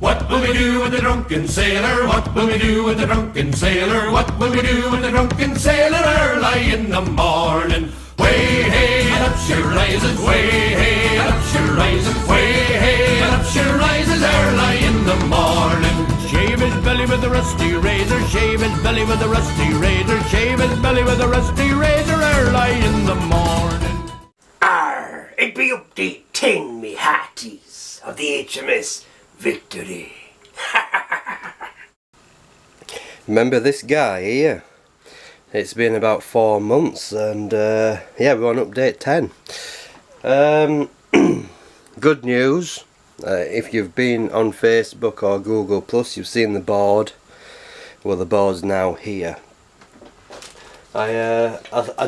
What will we do with the drunken sailor? What will we do with the drunken sailor? What will we do with the drunken sailor early in the morning? Way hey and up she rises, way hey and up she rises, way hey and up she rises early in the morning. Shave his belly with a rusty razor, shave his belly with a rusty razor, shave his belly with a rusty razor early in the morning. Arr, it be update 10, me hearties, of the H.M.S. Victory. Remember this guy here? It's been about 4 months and yeah, we're on update 10. Good news, if you've been on Facebook or Google Plus, you've seen the board. Well, the board's now here. I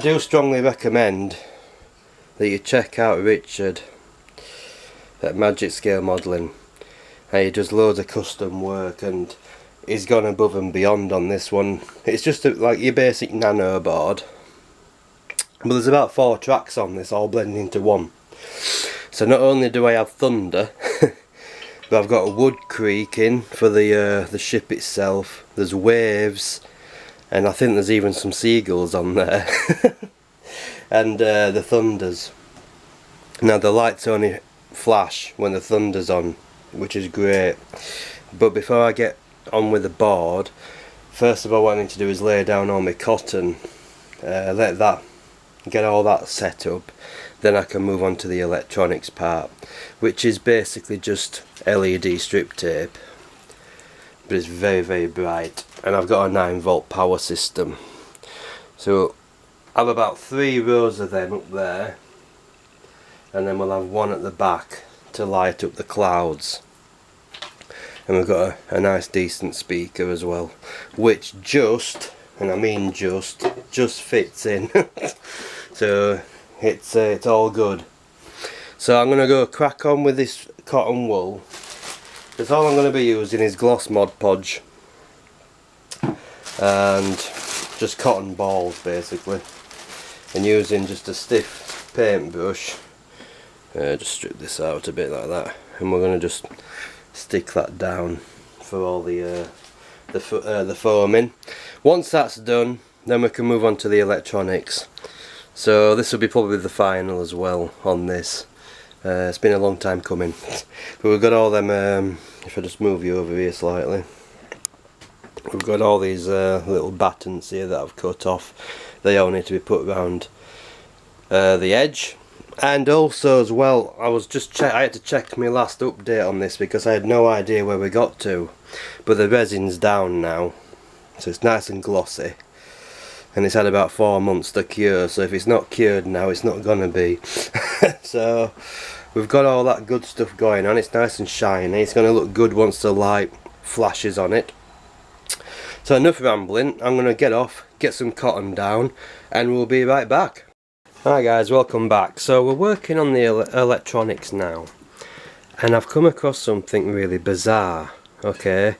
do strongly recommend that you check out Richard at Magic Scale Modelling. He does loads of custom work and he's gone above and beyond on this one. It's just like your basic nano board, but there's about 4 tracks on this, all blending into one. So not only do I have thunder, but I've got a wood creaking for the ship itself. There's waves, and I think there's even some seagulls on there. And the thunders. Now the lights only flash when the thunder's on, which is great. But before I get on with the board, first of all what I need to do is lay down all my cotton, let that get all that set up, then I can move on to the electronics part, which is basically just LED strip tape, but it's very, very bright, and I've got a 9-volt power system. So I have about 3 rows of them up there, and then we'll have one at the back to light up the clouds. And we've got a nice decent speaker as well, which just, and I mean just fits in. So it's all good. So I'm going to go crack on with this cotton wool, because all I'm going to be using is gloss Mod Podge and just cotton balls basically, and using just a stiff paintbrush. Just strip this out a bit like that, and we're going to just stick that down for all the foaming. Once that's done, then we can move on to the electronics. So this will be probably the final as well on this. It's been a long time coming, but we've got all them. If I just move you over here slightly, we've got all these little battens here that I've cut off. They all need to be put around the edge. And also as well, I had to check my last update on this because I had no idea where we got to. But the resin's down now, so it's nice and glossy, and it's had about 4 months to cure, so if it's not cured now, it's not gonna be. So we've got all that good stuff going on. It's nice and shiny. It's gonna look good once the light flashes on it. So enough rambling, I'm gonna get off, get some cotton down, and we'll be right back. Hi guys, welcome back. So we're working on the electronics now, and I've come across something really bizarre. Okay,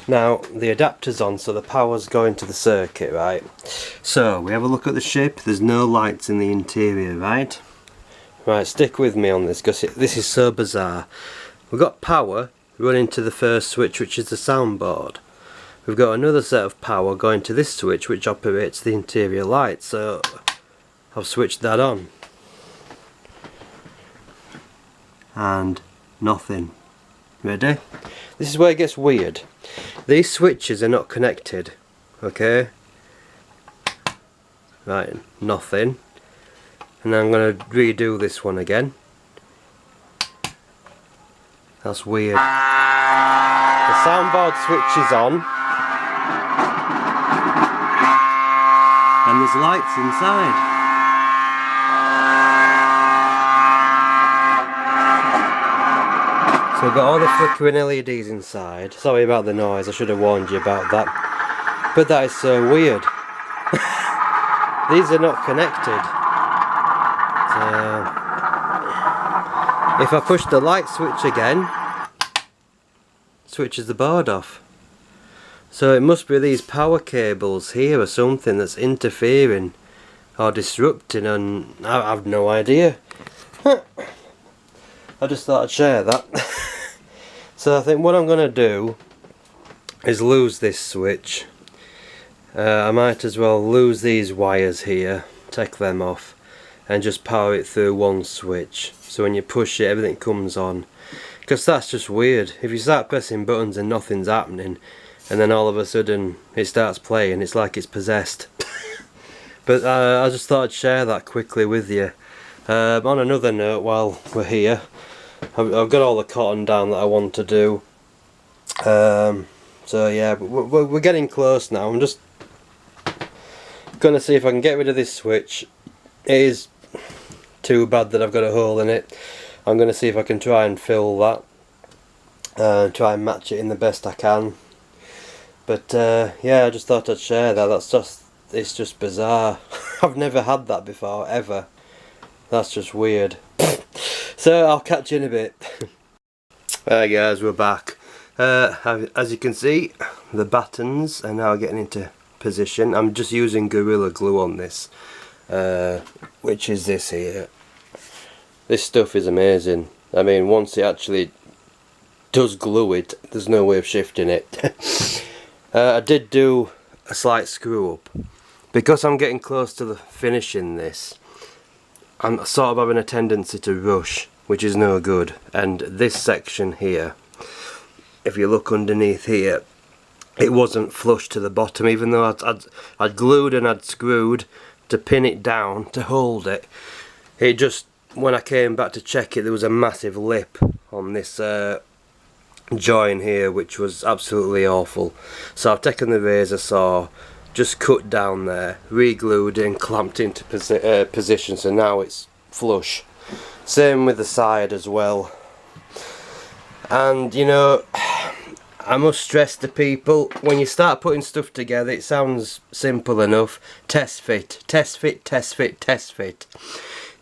now the adapter's on, so the power's going to the circuit, right? So we have a look at the ship. There's no lights in the interior, right? Right, stick with me on this because this is so bizarre. We've got power running to the first switch, which is the soundboard. We've got another set of power going to this switch, which operates the interior light. So I've switched that on, and nothing. Ready? This is where it gets weird. These switches are not connected, okay? Right, nothing. And I'm going to redo this one again. That's weird. The soundboard switch is on, and there's lights inside. So we've got all the flickering LEDs inside. Sorry about the noise, I should have warned you about that. But that is so weird. These are not connected. So if I push the light switch again, switches the board off. So it must be these power cables here or something that's interfering or disrupting, and I have no idea. I just thought I'd share that. So I think what I'm going to do is lose this switch. I might as well lose these wires here, take them off, and just power it through one switch. So when you push it, everything comes on. Because that's just weird. If you start pressing buttons and nothing's happening, and then all of a sudden it starts playing, it's like it's possessed. But I just thought I'd share that quickly with you. On another note, while we're here, I've got all the cotton down that I want to do. So yeah, we're getting close now. I'm just gonna see if I can get rid of this switch. It is too bad that I've got a hole in it. I'm gonna see if I can try and fill that, try and match it in the best I can. But yeah, I just thought I'd share that. It's just bizarre. I've never had that before, ever. That's just weird. So I'll catch you in a bit. Alright guys, we're back. As you can see, the battens are now getting into position. I'm just using Gorilla Glue on this, which is this here. This stuff is amazing. I mean, once it actually does glue it, there's no way of shifting it. I did do a slight screw up. Because I'm getting close to the finishing this, I'm sort of having a tendency to rush, which is no good. And this section here, if you look underneath here, it wasn't flush to the bottom, even though I'd glued and I'd screwed to pin it down to hold it. It just, when I came back to check it, there was a massive lip on this join here, which was absolutely awful. So I've taken the razor saw, just cut down there, re-glued it and clamped into position, so now it's flush. Same with the side as well. And you know, I must stress to people, when you start putting stuff together, it sounds simple enough. Test fit, test fit, test fit, test fit.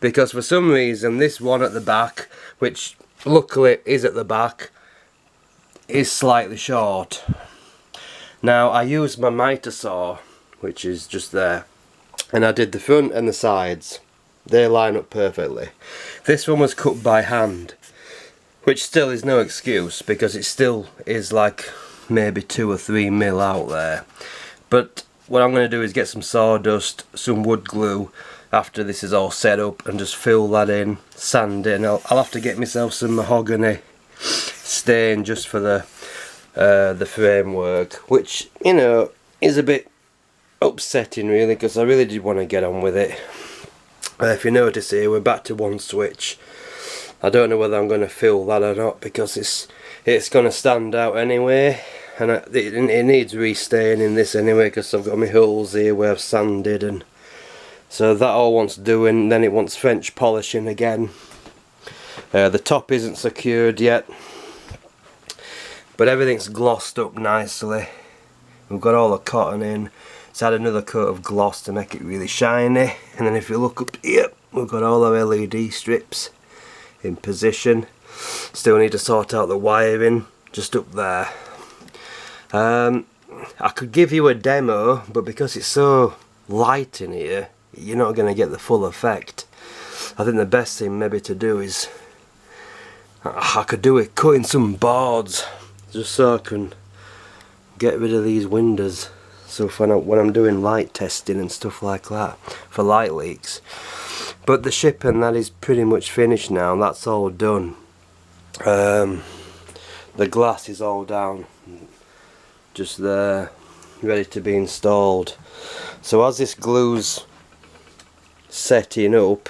Because for some reason this one at the back, which luckily is at the back, is slightly short. Now I used my miter saw, which is just there, and I did the front and the sides. They line up perfectly. This one was cut by hand, which still is no excuse, because it still is like maybe 2 or 3 mil out there. But what I'm going to do is get some sawdust, some wood glue after this is all set up, and just fill that in, sand it, and I'll have to get myself some mahogany stain just for the framework, which, you know, is a bit upsetting really, because I really did want to get on with it. If you notice here, we're back to one switch. I don't know whether I'm going to fill that or not, because it's going to stand out anyway, and it needs restaining this anyway, because I've got my holes here where I've sanded, and so that all wants doing. Then it wants French polishing again. The top isn't secured yet, but everything's glossed up nicely. We've got all the cotton in. It's had another coat of gloss to make it really shiny, and then if you look up here, we've got all our LED strips in position. Still need to sort out the wiring just up there. I could give you a demo, but because it's so light in here, you're not going to get the full effect. I think the best thing maybe to do is, I could do it cutting some boards, just so I can get rid of these windows. So when I'm doing light testing and stuff like that for light leaks. But the shipping, that is pretty much finished now. That's all done. The glass is all down, just there, ready to be installed. So as this glue's setting up,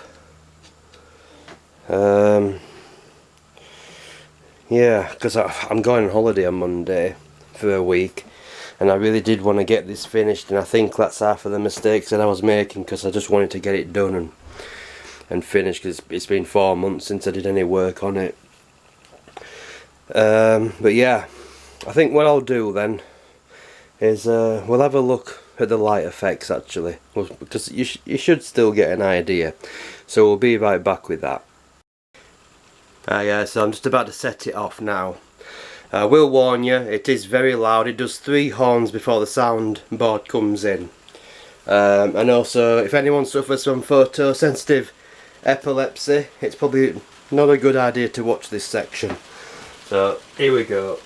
yeah, because I'm going on holiday on Monday for a week, and I really did want to get this finished, and I think that's half of the mistakes that I was making, because I just wanted to get it done and finished, because it's been 4 months since I did any work on it. But yeah, I think what I'll do then is we'll have a look at the light effects actually, because you should still get an idea, so we'll be right back with that. Yeah, so I'm just about to set it off now. I will warn you, it is very loud. It does 3 horns before the soundboard comes in. And also, if anyone suffers from photosensitive epilepsy, it's probably not a good idea to watch this section. So here we go. So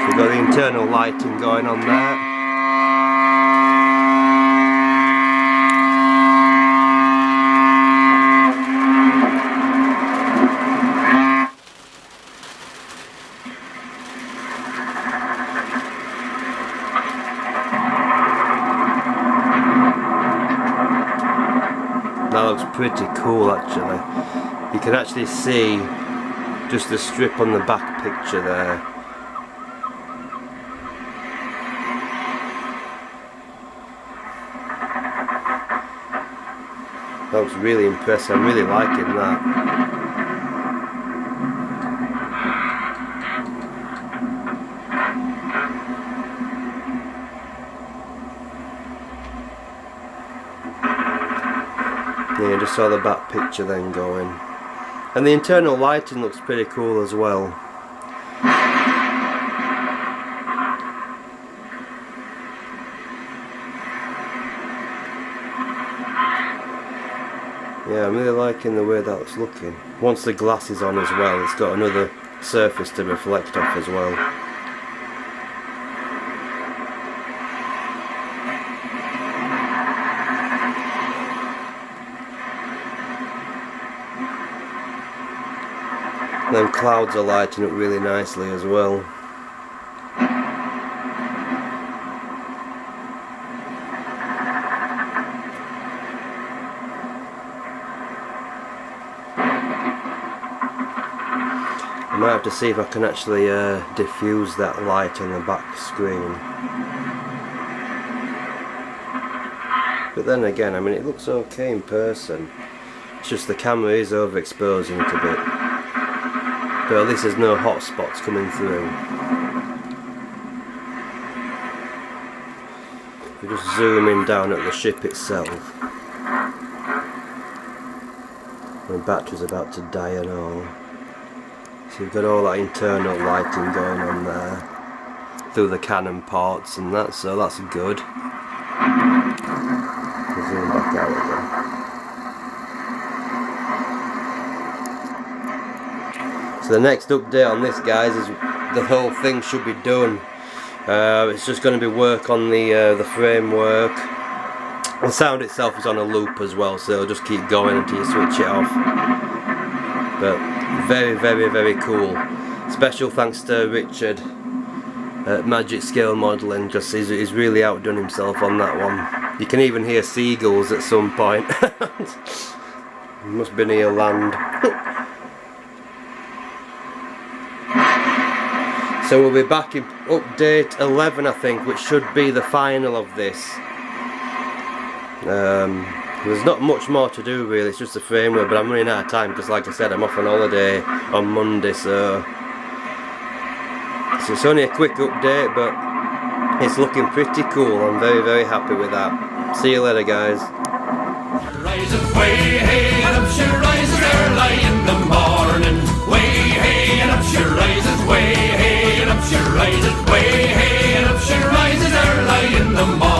we've got the internal lighting going on there. That looks pretty cool actually. You can actually see just the strip on the back picture there. That looks really impressive. I'm really liking that. Yeah, you just saw the back picture then going. And the internal lighting looks pretty cool as well. Yeah, I'm really liking the way that's looking. Once the glass is on as well, it's got another surface to reflect off as well. Them clouds are lighting up really nicely as well. I might have to see if I can actually diffuse that light on the back screen. But then again, I mean, it looks okay in person. It's just the camera is overexposing it a bit. But at least there's no hot spots coming through. We're just zooming down at the ship itself. The battery's about to die and all. So you've got all that internal lighting going on there through the cannon ports and that, so that's good. We'll zoom back out again. So the next update on this, guys, is the whole thing should be done. It's just going to be work on the framework. The sound itself is on a loop as well, so it'll just keep going until you switch it off. But very, very, very cool. Special thanks to Richard at Magic Scale Modelling, because he's really outdone himself on that one. You can even hear seagulls at some point. Must be near land. So we'll be back in update 11, I think, which should be the final of this. There's not much more to do really, it's just the framework, but I'm running out of time because, like I said, I'm off on holiday on Monday, so it's only a quick update, but it's looking pretty cool. I'm very, very happy with that. See you later, guys. Rises way hey and up she rises early in the morning. Way hey and up she rises, way hey and up she rises, way hey and up she rises early in the morning.